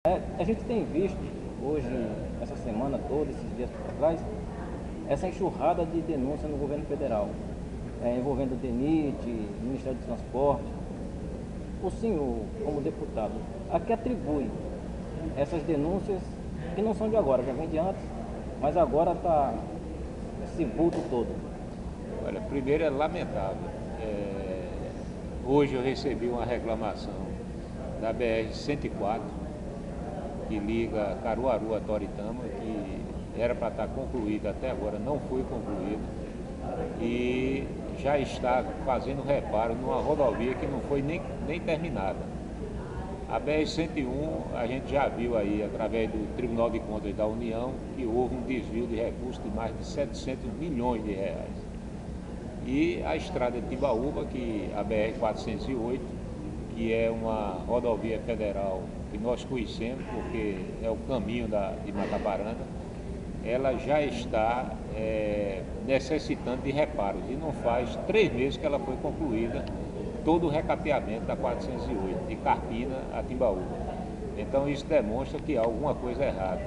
A gente tem visto hoje, essa semana toda, esses dias para trás, essa enxurrada de denúncias no governo federal, envolvendo o DENIT, Ministério do Transporte. O senhor, como deputado, a que atribui essas denúncias que não são de agora, já vem de antes, mas agora está esse vulto todo? Olha, primeiro é lamentável. Hoje eu recebi uma reclamação da BR-104, que liga Caruaru a Toritama, que era para estar concluída até agora, não foi concluída, e já está fazendo reparo numa rodovia que não foi nem terminada. A BR-101, a gente já viu aí, através do Tribunal de Contas da União, que houve um desvio de recursos de mais de 700 milhões de reais. E a estrada de Timbaúba, que a BR-408, que é uma rodovia federal que nós conhecemos, porque é o caminho de Macaparana, ela já está necessitando de reparos. E não faz 3 meses que ela foi concluída, todo o recapeamento da 408, de Carpina a Timbaúba. Então isso demonstra que há alguma coisa errada.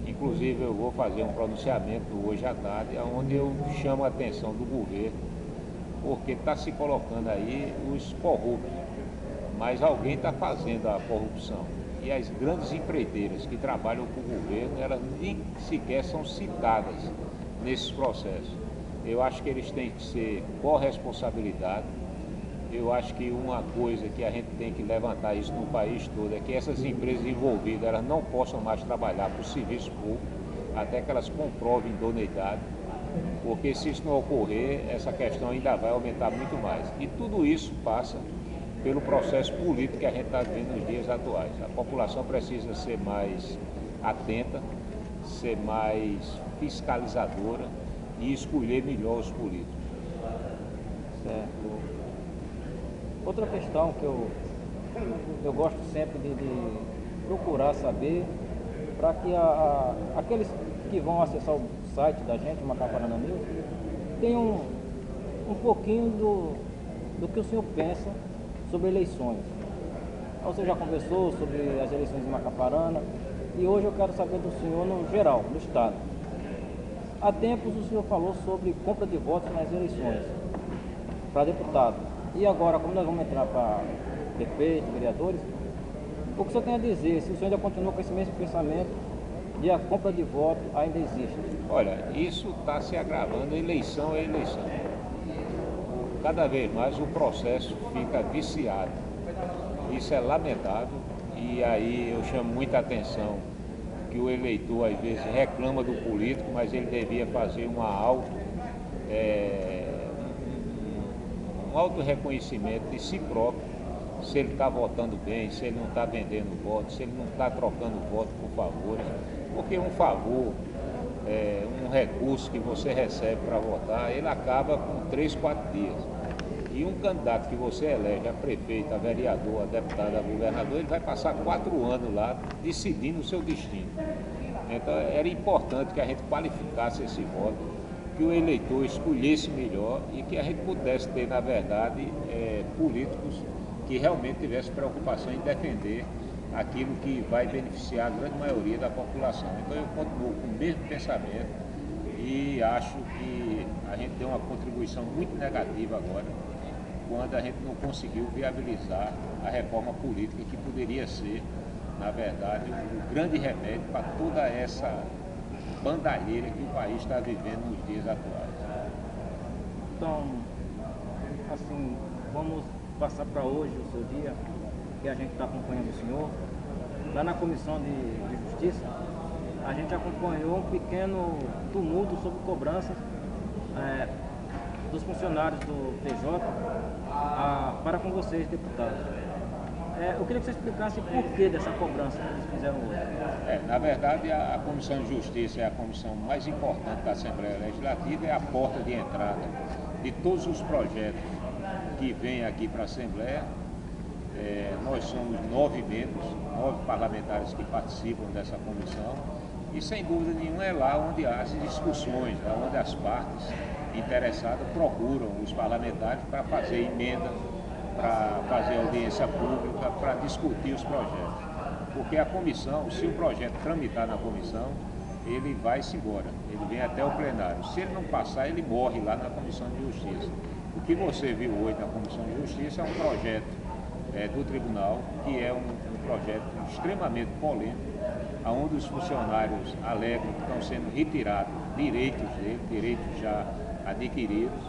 Inclusive eu vou fazer um pronunciamento hoje à tarde, onde eu chamo a atenção do governo, porque está se colocando aí os corruptos, mas alguém está fazendo a corrupção. E as grandes empreiteiras que trabalham com o governo, elas nem sequer são citadas nesses processos. Eu acho que eles têm que ser corresponsabilidade. Eu acho que uma coisa que a gente tem que levantar isso no país todo é que essas empresas envolvidas, elas não possam mais trabalhar para o serviço público até que elas comprovem idoneidade, porque se isso não ocorrer, essa questão ainda vai aumentar muito mais. E tudo isso passa pelo processo político que a gente está vivendo nos dias atuais. A população precisa ser mais atenta, ser mais fiscalizadora e escolher melhor os políticos. Certo. Outra questão que eu gosto sempre de procurar saber, para que aqueles que vão acessar o site da gente, Macaparana News, tenham um pouquinho do que o senhor pensa sobre eleições. Você já conversou sobre as eleições de Macaparana e hoje eu quero saber do senhor no geral, do estado. Há tempos o senhor falou sobre compra de votos nas eleições para deputado. E agora, como nós vamos entrar para prefeito, vereadores, o que o senhor tem a dizer? Se o senhor ainda continua com esse mesmo pensamento de a compra de voto ainda existe? Olha, isso está se agravando, eleição é eleição. Cada vez mais o processo fica viciado. Isso é lamentável e aí eu chamo muita atenção que o eleitor às vezes reclama do político, mas ele devia fazer um auto-reconhecimento de si próprio, se ele está votando bem, se ele não está vendendo votos, se ele não está trocando voto por favores, porque um favor, um recurso que você recebe para votar, ele acaba com 3, 4 dias. E um candidato que você elege a prefeito, a vereador, a deputado, a governador, ele vai passar 4 anos lá decidindo o seu destino. Então era importante que a gente qualificasse esse voto, que o eleitor escolhesse melhor e que a gente pudesse ter, na verdade, políticos que realmente tivessem preocupação em defender aquilo que vai beneficiar a grande maioria da população. Então eu continuo com o mesmo pensamento e acho que a gente deu uma contribuição muito negativa agora, quando a gente não conseguiu viabilizar a reforma política que poderia ser, na verdade, um grande remédio para toda essa bandalheira que o país está vivendo nos dias atuais. Então, assim, vamos passar para hoje o seu dia, que a gente está acompanhando o senhor. Lá na Comissão de Justiça, a gente acompanhou um pequeno tumulto sobre cobranças dos funcionários do TJ para com vocês, deputados. Eu queria que você explicasse o porquê dessa cobrança que eles fizeram hoje. Na verdade, a Comissão de Justiça é a comissão mais importante da Assembleia Legislativa, é a porta de entrada de todos os projetos que vêm aqui para a Assembleia. Nós somos 9 membros, 9 parlamentares que participam dessa comissão e, sem dúvida nenhuma, é lá onde há as discussões, onde as partes interessadas procuram os parlamentares para fazer emenda, para fazer audiência pública, para discutir os projetos. Porque a comissão, se o projeto tramitar na comissão, ele vai-se embora, ele vem até o plenário. Se ele não passar, ele morre lá na Comissão de Justiça. O que você viu hoje na Comissão de Justiça é um projeto do tribunal, que é um projeto extremamente polêmico, onde os funcionários alegam que estão sendo retirados direitos deles, direitos já adquiridos,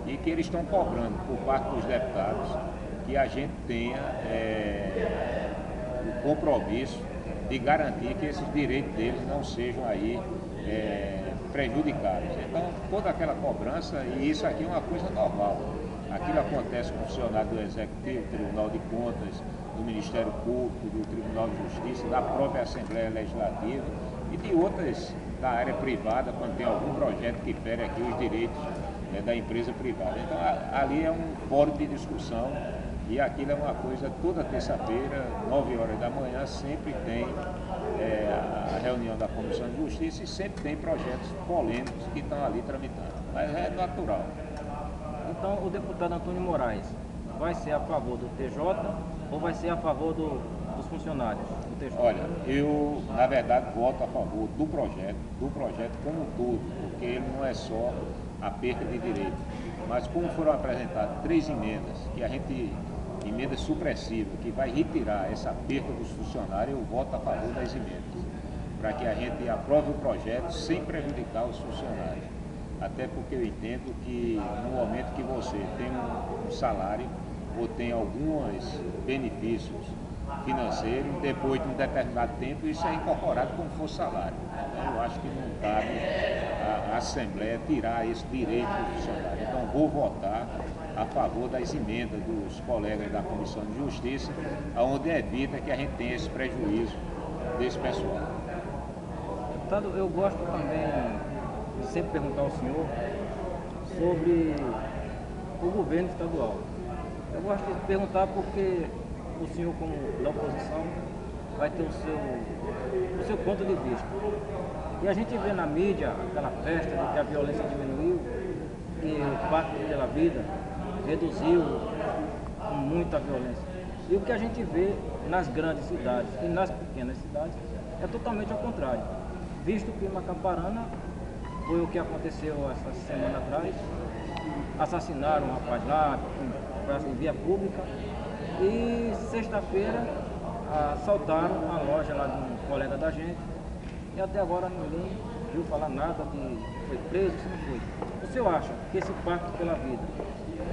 e que eles estão cobrando por parte dos deputados que a gente tenha o compromisso de garantir que esses direitos deles não sejam aí prejudicados. Então, toda aquela cobrança, e isso aqui é uma coisa normal. Aquilo acontece com o funcionário do Executivo, do Tribunal de Contas, do Ministério Público, do Tribunal de Justiça, da própria Assembleia Legislativa e de outras da área privada, quando tem algum projeto que fere aqui os direitos da empresa privada. Então, ali é um fórum de discussão e aquilo é uma coisa, toda terça-feira, 9 horas da manhã, sempre tem a reunião da Comissão de Justiça e sempre tem projetos polêmicos que estão ali tramitando. Mas é natural. Então, o deputado Antônio Moraes vai ser a favor do TJ ou vai ser a favor dos funcionários do TJ? Olha, eu, na verdade, voto a favor do projeto como um todo, porque ele não é só a perda de direitos, mas como foram apresentadas 3 emendas, que a gente, emenda supressiva, que vai retirar essa perda dos funcionários, eu voto a favor das emendas, para que a gente aprove o projeto sem prejudicar os funcionários. Até porque eu entendo que no momento que você tem um salário ou tem alguns benefícios financeiros, depois de um determinado tempo isso é incorporado como for salário. Então eu acho que não cabe a Assembleia tirar esse direito do funcionário. Então vou votar a favor das emendas dos colegas da Comissão de Justiça, onde evita que a gente tenha esse prejuízo desse pessoal. Deputado, eu gosto também de sempre perguntar ao senhor sobre o governo estadual. Eu gosto de perguntar porque o senhor, como da oposição, vai ter o seu ponto de vista. E a gente vê na mídia aquela festa de que a violência diminuiu, que o Pacto pela Vida reduziu muito a violência. E o que a gente vê nas grandes cidades e nas pequenas cidades é totalmente ao contrário. Visto que em Macaparana foi o que aconteceu essa semana atrás, assassinaram um rapaz lá em via pública e sexta-feira assaltaram a loja lá de um colega da gente e até agora ninguém viu falar nada de foi preso, se não foi. O senhor acha que esse Pacto pela Vida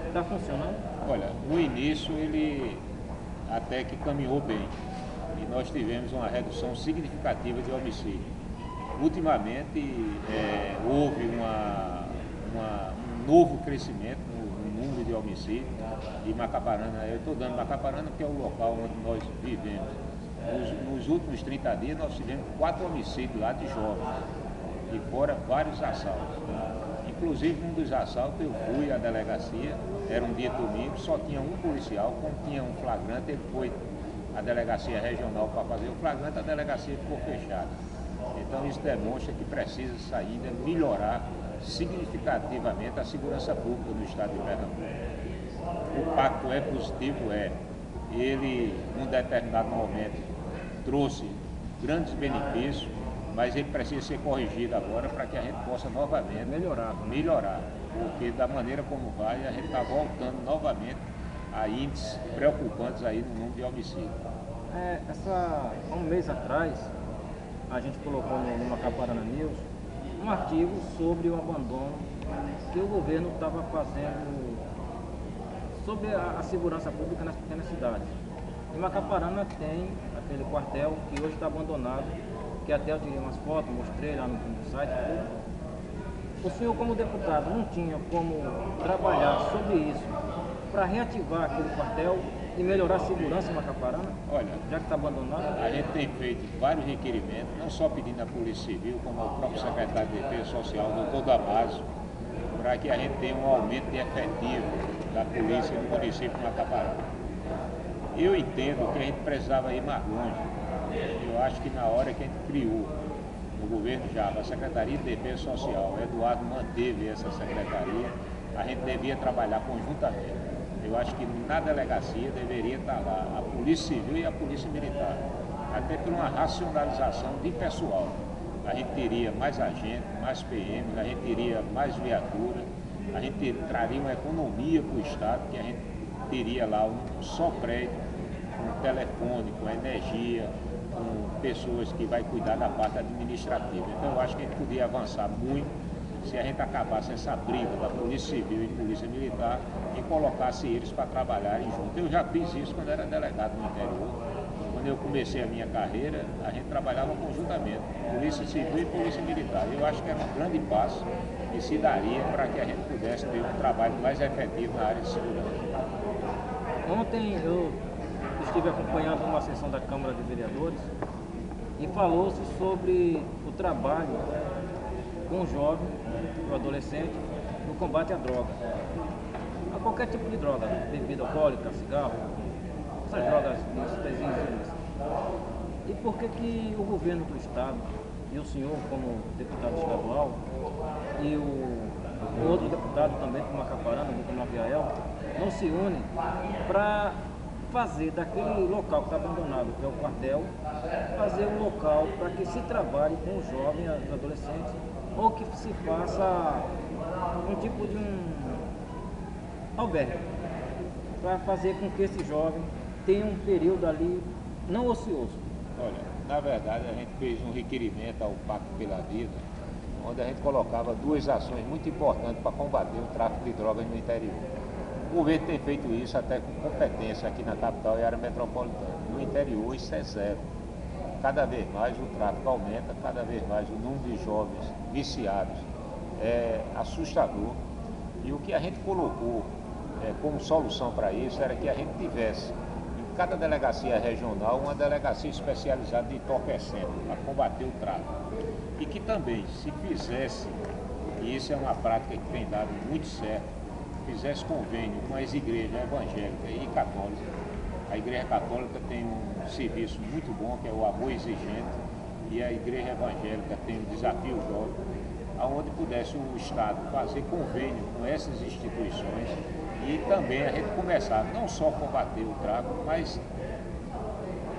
está funcionando? Olha, no início ele até que caminhou bem e nós tivemos uma redução significativa de homicídio. Ultimamente houve um novo crescimento no número de homicídios e Macaparana, eu estou dando Macaparana porque é o local onde nós vivemos. Nos últimos 30 dias nós tivemos 4 homicídios lá de jovens e fora vários assaltos. Inclusive um dos assaltos eu fui à delegacia, era um dia domingo, só tinha um policial, como tinha um flagrante, ele foi à delegacia regional para fazer o flagrante, a delegacia ficou fechada. Então isso demonstra que precisa ainda melhorar significativamente a segurança pública do estado de Pernambuco. O pacto é positivo, ele num determinado momento trouxe grandes benefícios, mas ele precisa ser corrigido agora para que a gente possa novamente melhorar, porque da maneira como vai, a gente está voltando novamente a índices preocupantes aí no número de homicídios. Há um mês atrás, a gente colocou no Macaparana News um artigo sobre o abandono que o governo estava fazendo sobre a segurança pública nas pequenas cidades. Em Macaparana tem aquele quartel que hoje está abandonado, que até eu tirei umas fotos, mostrei lá no site. O senhor, como deputado, não tinha como trabalhar sobre isso para reativar aquele quartel e melhorar a segurança em Macaparana? Olha, já que está abandonado? A gente tem feito vários requerimentos, não só pedindo à Polícia Civil, como ao próprio secretário de Defesa Social, doutor Damaso, para que a gente tenha um aumento de efetivo da polícia no município de Macaparana. Eu entendo que a gente precisava ir mais longe. Eu acho que na hora que a gente criou no governo Java a Secretaria de Defesa Social, o Eduardo manteve essa secretaria, a gente devia trabalhar conjuntamente. Eu acho que na delegacia deveria estar lá a Polícia Civil e a Polícia Militar, até por uma racionalização de pessoal. A gente teria mais agentes, mais PMs, a gente teria mais viatura, a gente traria uma economia para o Estado, que a gente teria lá um só prédio, com telefone, com energia, com pessoas que vai cuidar da parte administrativa. Então eu acho que a gente podia avançar muito se a gente acabasse essa briga da Polícia Civil e Polícia Militar e colocasse eles para trabalharem junto. Eu já fiz isso quando era delegado no interior. Quando eu comecei a minha carreira, a gente trabalhava conjuntamente, Polícia Civil e Polícia Militar. Eu acho que era um grande passo que se daria para que a gente pudesse ter um trabalho mais efetivo na área de segurança. Ontem eu estive acompanhando uma sessão da Câmara de Vereadores e falou-se sobre o trabalho com o jovem, o adolescente, no combate à droga. A qualquer tipo de droga, bebida alcoólica, cigarro, essas drogas ilícitas e ilícitas. E por que o governo do Estado e o senhor, como deputado estadual, e o outro deputado também, como Macaparana, o Maviael, não se unem para fazer daquele local que está abandonado, que é o quartel, fazer um local para que se trabalhe com os jovens, os adolescentes, ou que se faça um tipo de um albergue, para fazer com que esse jovem tenha um período ali não ocioso. Olha, na verdade a gente fez um requerimento ao Pacto pela Vida, onde a gente colocava duas ações muito importantes para combater o tráfico de drogas no interior. O governo tem feito isso até com competência aqui na capital e área metropolitana. No interior isso é zero. Cada vez mais o tráfico aumenta, cada vez mais o número de jovens viciados é assustador. E o que a gente colocou como solução para isso era que a gente tivesse em cada delegacia regional uma delegacia especializada de entorpecente para combater o tráfico. E que também se fizesse, e isso é uma prática que tem dado muito certo, fizesse convênio com as igrejas evangélicas e católicas. A Igreja Católica tem um serviço muito bom, que é o amor exigente, e a Igreja Evangélica tem o desafio jovem, aonde pudesse o Estado fazer convênio com essas instituições e também a gente começar não só a combater o tráfico, mas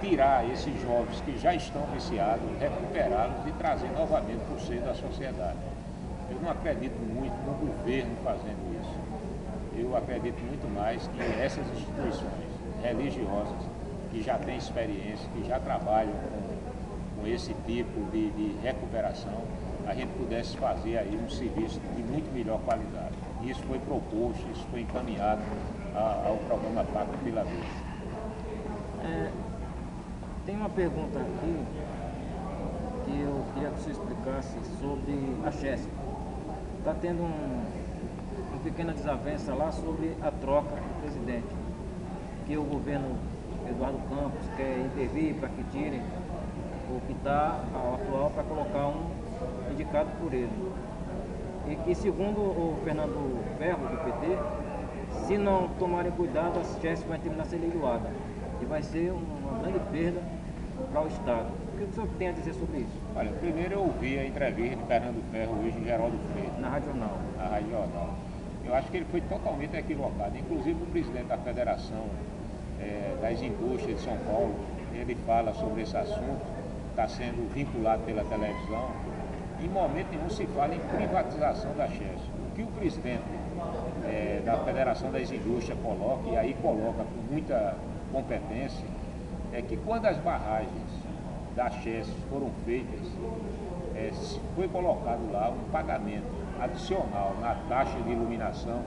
tirar esses jovens que já estão viciados, recuperá-los e trazer novamente para o seio da sociedade. Eu não acredito muito no governo fazendo isso. Eu acredito muito mais que essas instituições religiosas que já têm experiência, que já trabalham com esse tipo de recuperação, a gente pudesse fazer aí um serviço de muito melhor qualidade. Isso foi proposto, isso foi encaminhado ao programa Pacto pela Vida. Tem uma pergunta aqui que eu queria que você explicasse sobre a Chesf. Está tendo uma pequena desavença lá sobre a troca do presidente, que o governo Eduardo Campos quer intervir para que tirem o que está atual para colocar um indicado por ele. E que, segundo o Fernando Ferro, do PT, se não tomarem cuidado, a Chesf vai terminar sendo leiloada. E vai ser uma grande perda para o Estado. O que o senhor tem a dizer sobre isso? Olha, primeiro eu ouvi a entrevista de Fernando Ferro hoje em Geraldo Freire. Na Rádio Jornal. Na Rádio Jornal. Eu acho que ele foi totalmente equivocado. Inclusive o presidente da Federação das Indústrias de São Paulo, ele fala sobre esse assunto, está sendo vinculado pela televisão. Em momento nenhum se fala em privatização da Chesf. O que o presidente da Federação das Indústrias coloca, e aí coloca com muita competência, é que quando as barragens da Chesf foram feitas, foi colocado lá um pagamento adicional na taxa de iluminação.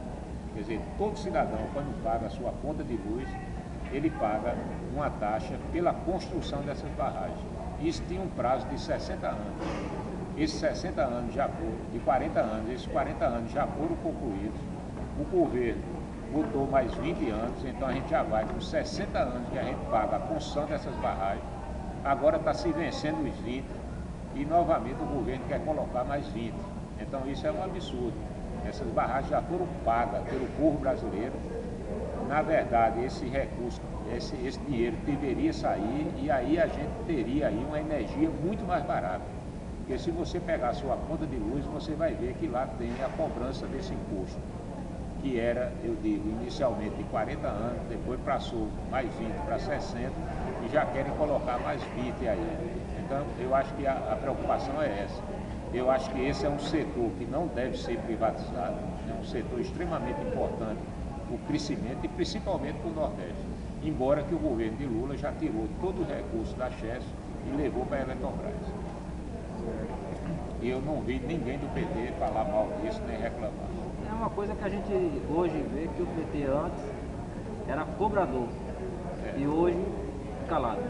Quer dizer, todo cidadão, quando paga a sua conta de luz, ele paga uma taxa pela construção dessas barragens. Isso tinha um prazo de 60 anos. Esses 60 anos já foram, de 40 anos, esses 40 anos já foram concluídos. O governo botou mais 20 anos, então a gente já vai com 60 anos que a gente paga a construção dessas barragens. Agora está se vencendo os 20 e novamente o governo quer colocar mais 20. Então isso é um absurdo. Essas barragens já foram pagas pelo povo brasileiro. Na verdade, esse recurso, esse dinheiro deveria sair e aí a gente teria aí uma energia muito mais barata. Porque se você pegar a sua conta de luz, você vai ver que lá tem a cobrança desse imposto, que era, eu digo, inicialmente de 40 anos, depois passou mais 20 para 60, e já querem colocar mais VIT aí. Então, eu acho que a preocupação é essa. Eu acho que esse é um setor que não deve ser privatizado, é um setor extremamente importante para o crescimento e principalmente para o Nordeste. Embora que o governo de Lula já tirou todo o recurso da Chesf e levou para a Eletrobras. E eu não vi ninguém do PT falar mal disso nem reclamar. É uma coisa que a gente hoje vê que o PT antes era cobrador e hoje calado.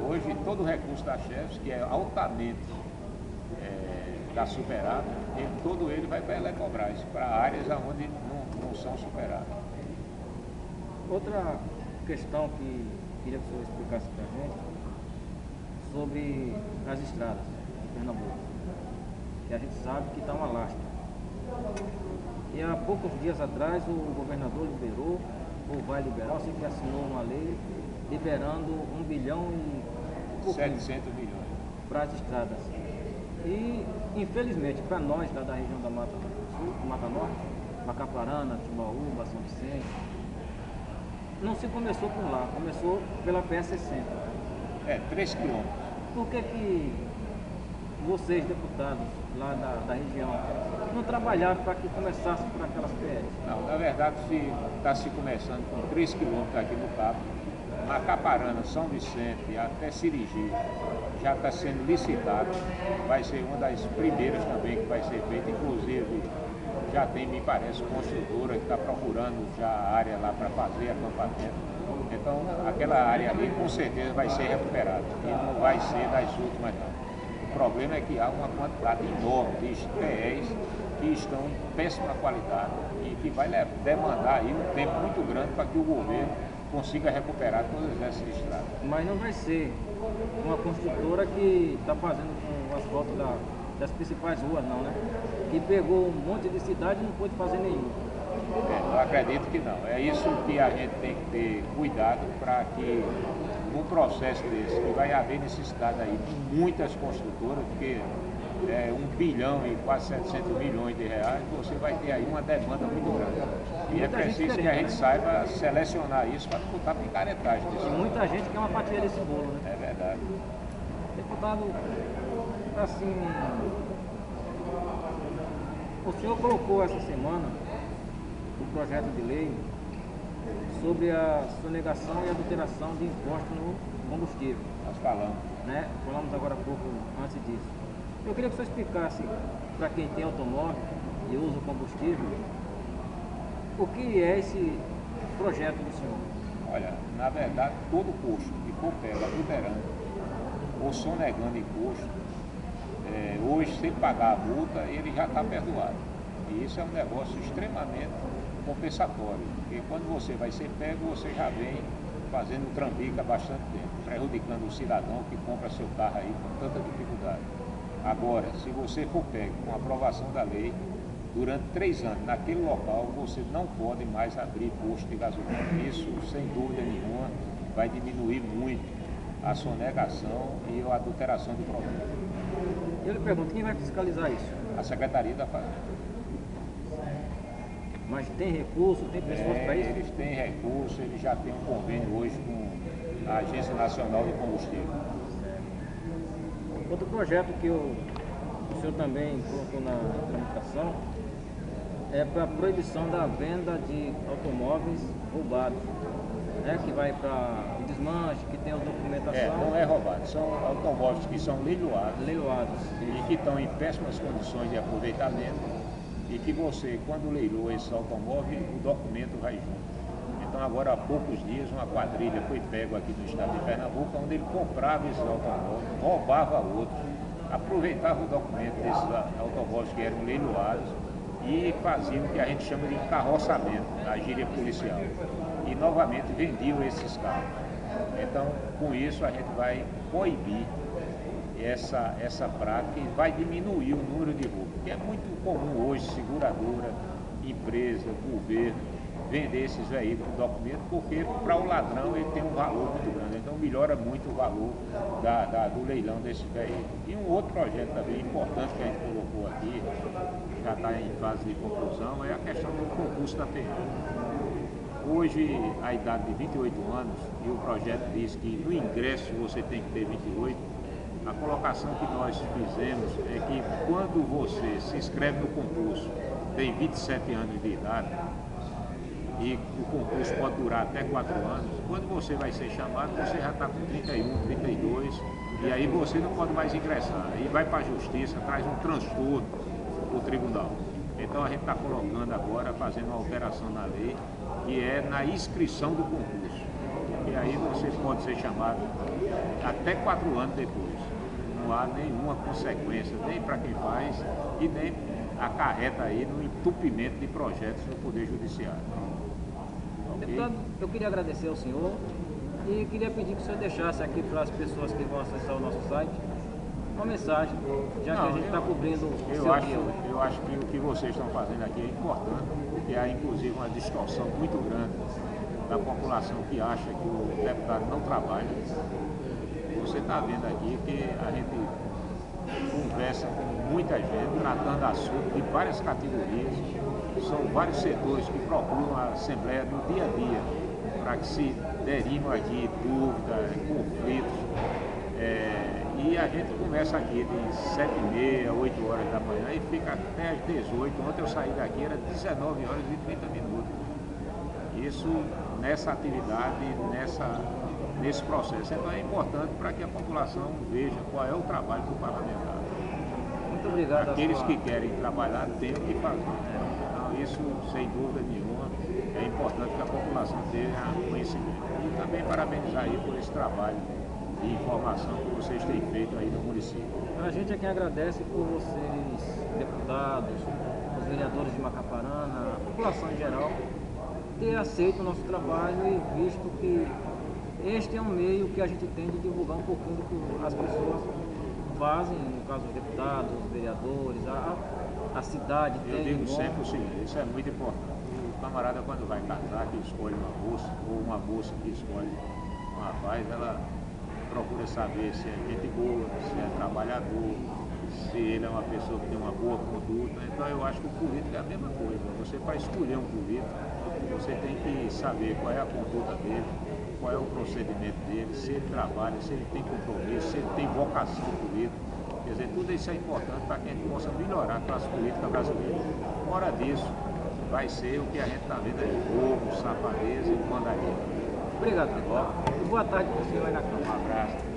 Hoje todo o recurso da Chesf, que é altamente da superada, todo ele vai para a Eletrobras, para áreas onde não são superadas. Outra questão que queria que o senhor explicasse para a gente sobre as estradas de Pernambuco, que a gente sabe que está uma lasca. E há poucos dias atrás o governador liberou, ou vai liberar, sei que assinou uma lei liberando 1 bilhão e 700 milhões para as estradas. E infelizmente para nós da região da Mata Sul, Mata Norte, Macaparana, Timbaúba, São Vicente, não se começou por lá, começou pela PS60. 3 quilômetros. Por que vocês, deputados lá da região, não trabalharam para que começasse por aquelas PS? Não, na verdade está se começando com 3 quilômetros aqui no Cabo. Macaparana, São Vicente até Sirigi já está sendo licitado. Vai ser uma das primeiras também que vai ser feita, inclusive já tem, me parece, construtora que está procurando já a área lá para fazer acampamento. Então, aquela área ali com certeza vai ser recuperada e não vai ser das últimas não. O problema é que há uma quantidade enorme de PEs que estão em péssima qualidade e que vai demandar aí um tempo muito grande para que o governo consiga recuperar todas essas estradas. Mas não vai ser uma construtora que está fazendo com o asfalto das principais ruas não, né? Que pegou um monte de cidade e não pôde fazer nenhum. Eu acredito que não. É isso que a gente tem que ter cuidado para que num processo desse, que vai haver necessidade aí de muitas construtoras, porque 1 bilhão e quase 700 milhões de reais, você vai ter aí uma demanda muito grande. E é preciso que a gente saiba selecionar isso para não botar picaretagem. E muita gente quer uma fatia desse bolo, né? É verdade. Deputado, assim, o senhor colocou essa semana um projeto de lei sobre a sonegação e adulteração de impostos no combustível. Nós falamos. Né? Falamos agora há pouco antes disso. Eu queria que o senhor explicasse para quem tem automóvel e usa o combustível, o que é esse projeto do senhor? Olha, na verdade, todo custo que for pego adulterando ou sonegando imposto, hoje, sem pagar a multa, ele já está perdoado. E isso é um negócio extremamente compensatório, porque quando você vai ser pego, você já vem fazendo trambique há bastante tempo, prejudicando o cidadão que compra seu carro aí com tanta dificuldade. Agora, se você for pego com a aprovação da lei, durante 3 anos naquele local, você não pode mais abrir posto de gasolina. Isso, sem dúvida nenhuma, vai diminuir muito a sonegação e a adulteração de produtos. Eu lhe pergunto, quem vai fiscalizar isso? A Secretaria da Fazenda. Mas tem recurso, tem pessoas para isso? Eles têm recurso, eles já têm um convênio hoje com a Agência Nacional de Combustível. Outro projeto que o senhor também colocou na tramitação é para a proibição da venda de automóveis roubados, né? Que vai para o desmanche, que tem a documentação. Não é roubado, são automóveis que são leiloados e que estão em péssimas condições de aproveitamento e que você, quando leiloa esse automóvel, o documento vai junto. Então, agora há poucos dias, uma quadrilha foi pego aqui no estado de Pernambuco, onde ele comprava esses automóveis, roubava outros, aproveitava o documento desses automóveis que eram leiloados e fazia o que a gente chama de carroçamento, na gíria policial. E novamente vendiam esses carros. Então, com isso, a gente vai coibir essa prática e vai diminuir o número de roubos. Porque é muito comum hoje, seguradora, empresa, governo, vender esses veículos, documento, porque para o ladrão ele tem um valor muito grande. Então, melhora muito o valor do leilão desses veículos. E um outro projeto também importante que a gente colocou aqui, já está em fase de conclusão, é a questão do concurso da PM. Hoje, a idade de 28 anos, e o projeto diz que no ingresso você tem que ter 28, a colocação que nós fizemos é que quando você se inscreve no concurso, tem 27 anos de idade, e o concurso pode durar até 4 anos, quando você vai ser chamado, você já está com 31, 32, e aí você não pode mais ingressar. Aí vai para a justiça, traz um transtorno para o tribunal. Então a gente está colocando agora, fazendo uma alteração na lei, que é na inscrição do concurso. E aí você pode ser chamado até 4 anos depois. Não há nenhuma consequência, nem para quem faz e nem acarreta aí no entupimento de projetos no Poder Judiciário. Okay? Deputado, eu queria agradecer ao senhor e queria pedir que o senhor deixasse aqui para as pessoas que vão acessar o nosso site uma mensagem, já que a gente está cobrindo o seu dia. Eu acho que o que vocês estão fazendo aqui é importante, porque há inclusive uma distorção muito grande da população que acha que o deputado não trabalha. Você está vendo aqui que a gente conversa com muita gente, tratando assuntos de várias categorias. São vários setores que procuram a Assembleia no dia a dia, para que se derivem aqui dúvidas, conflitos. E a gente começa aqui de 7h30, 8 horas da manhã e fica até às 18. Ontem eu saí daqui, era 19 horas e 30 minutos. Isso nessa atividade, nesse processo. Então é importante para que a população veja qual é o trabalho do parlamentar. Muito obrigado. Aqueles que querem trabalhar têm o que fazer. Então isso, sem dúvida nenhuma, é importante que a população tenha conhecimento. E também parabenizar aí por esse trabalho de informação que vocês têm feito aí no município. A gente é quem agradece por vocês, deputados, os vereadores de Macaparana, a população em geral, ter aceito o nosso trabalho e visto que este é um meio que a gente tem de divulgar um pouquinho do que as pessoas fazem, no caso os deputados, os vereadores, a cidade tem. Eu digo sempre o seguinte, isso é muito importante. O camarada quando vai casar, que escolhe uma moça, ou uma moça que escolhe um rapaz, ela procura saber se é gente boa, se é trabalhador, se ele é uma pessoa que tem uma boa conduta. Então eu acho que o político é a mesma coisa. Você, para escolher um político, você tem que saber qual é a conduta dele, qual é o procedimento dele, se ele trabalha, se ele tem compromisso, se ele tem vocação política. Quer dizer, tudo isso é importante para que a gente possa melhorar a classe política brasileira. Fora disso, vai ser o que a gente está vendo aí, roubo, safadeza e mandaria. Obrigado, deputado. Boa tarde para o senhor aí na Câmara. Um abraço.